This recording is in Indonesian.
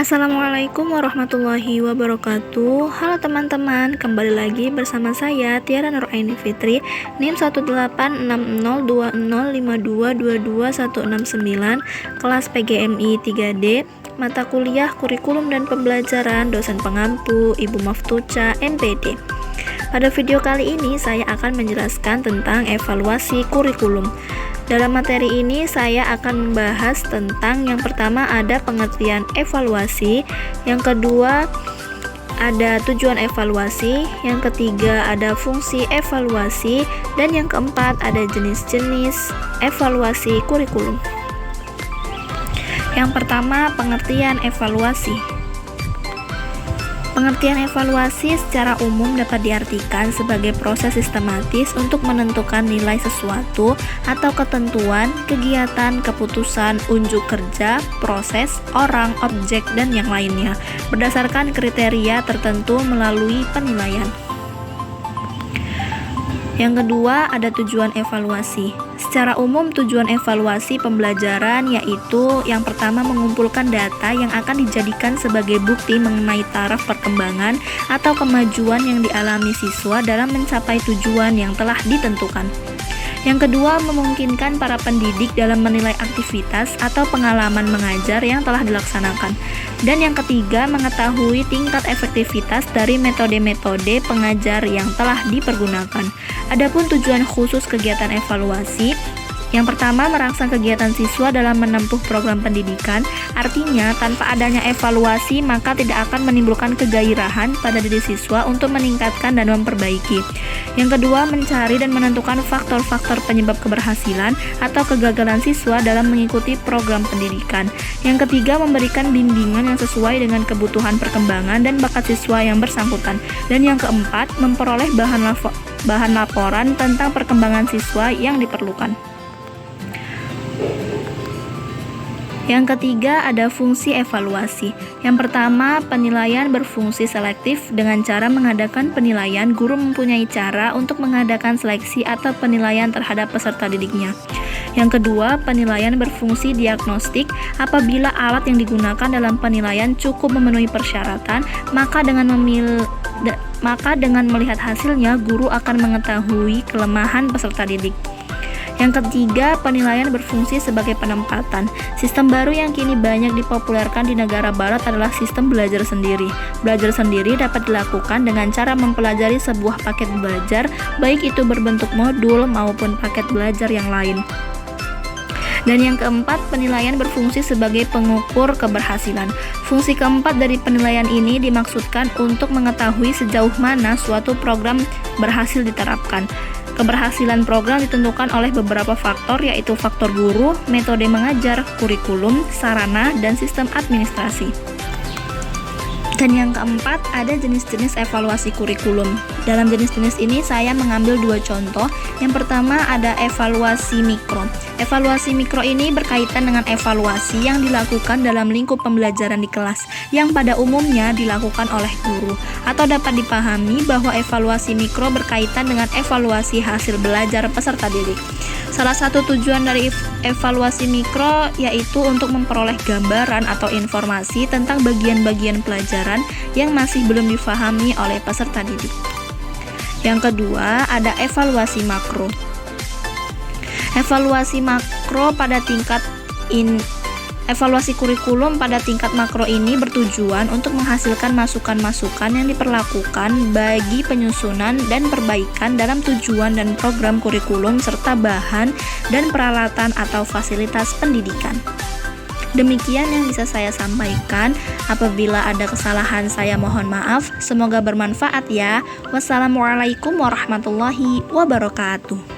Assalamualaikum warahmatullahi wabarakatuh. Halo teman-teman, kembali lagi bersama saya Tiara Nuraini Fitri, NIM 186020052222169, kelas PGMI 3D, mata kuliah Kurikulum dan Pembelajaran, dosen pengampu Ibu Maftuca, MPD. Pada video kali ini saya akan menjelaskan tentang evaluasi kurikulum. Dalam materi ini saya akan membahas tentang yang pertama ada pengertian evaluasi, yang kedua ada tujuan evaluasi, yang ketiga ada fungsi evaluasi, dan yang keempat ada jenis-jenis evaluasi kurikulum. Yang pertama, pengertian evaluasi. Pengertian evaluasi secara umum dapat diartikan sebagai proses sistematis untuk menentukan nilai sesuatu atau ketentuan, kegiatan, keputusan, unjuk kerja, proses, orang, objek, dan yang lainnya berdasarkan kriteria tertentu melalui penilaian. Yang kedua, ada tujuan evaluasi. Secara umum, tujuan evaluasi pembelajaran yaitu yang pertama mengumpulkan data yang akan dijadikan sebagai bukti mengenai taraf perkembangan atau kemajuan yang dialami siswa dalam mencapai tujuan yang telah ditentukan. Yang kedua, memungkinkan para pendidik dalam menilai aktivitas atau pengalaman mengajar yang telah dilaksanakan. Dan yang ketiga, mengetahui tingkat efektivitas dari metode-metode pengajar yang telah dipergunakan. Adapun tujuan khusus kegiatan evaluasi, yang pertama, merangsang kegiatan siswa dalam menempuh program pendidikan. Artinya, tanpa adanya evaluasi, maka tidak akan menimbulkan kegairahan pada diri siswa untuk meningkatkan dan memperbaiki. Yang kedua, mencari dan menentukan faktor-faktor penyebab keberhasilan atau kegagalan siswa dalam mengikuti program pendidikan. Yang ketiga, memberikan bimbingan yang sesuai dengan kebutuhan perkembangan dan bakat siswa yang bersangkutan. Dan yang keempat, memperoleh bahan laporan tentang perkembangan siswa yang diperlukan. Yang ketiga, ada fungsi evaluasi. Yang pertama, penilaian berfungsi selektif. Dengan cara mengadakan penilaian, guru mempunyai cara untuk mengadakan seleksi atau penilaian terhadap peserta didiknya. Yang kedua, penilaian berfungsi diagnostik. Apabila alat yang digunakan dalam penilaian cukup memenuhi persyaratan, maka dengan melihat hasilnya, guru akan mengetahui kelemahan peserta didik. Yang ketiga, penilaian berfungsi sebagai penempatan. Sistem baru yang kini banyak dipopulerkan di negara barat adalah sistem belajar sendiri. Belajar sendiri dapat dilakukan dengan cara mempelajari sebuah paket belajar, baik itu berbentuk modul maupun paket belajar yang lain. Dan yang keempat, penilaian berfungsi sebagai pengukur keberhasilan. Fungsi keempat dari penilaian ini dimaksudkan untuk mengetahui sejauh mana suatu program berhasil diterapkan. Keberhasilan program ditentukan oleh beberapa faktor, yaitu faktor guru, metode mengajar, kurikulum, sarana, dan sistem administrasi. Dan yang keempat, ada jenis-jenis evaluasi kurikulum. Dalam jenis-jenis ini saya mengambil dua contoh. Yang pertama ada evaluasi mikro. Evaluasi mikro ini berkaitan dengan evaluasi yang dilakukan dalam lingkup pembelajaran di kelas, yang pada umumnya dilakukan oleh guru. Atau dapat dipahami bahwa evaluasi mikro berkaitan dengan evaluasi hasil belajar peserta didik. Salah satu tujuan dari evaluasi mikro yaitu untuk memperoleh gambaran atau informasi tentang bagian-bagian pelajaran yang masih belum difahami oleh peserta didik. Yang kedua, ada evaluasi makro. Evaluasi kurikulum pada tingkat makro ini bertujuan untuk menghasilkan masukan-masukan yang diperlakukan bagi penyusunan dan perbaikan dalam tujuan dan program kurikulum serta bahan dan peralatan atau fasilitas pendidikan. Demikian yang bisa saya sampaikan. Apabila ada kesalahan saya mohon maaf. Semoga bermanfaat ya. Wassalamualaikum warahmatullahi wabarakatuh.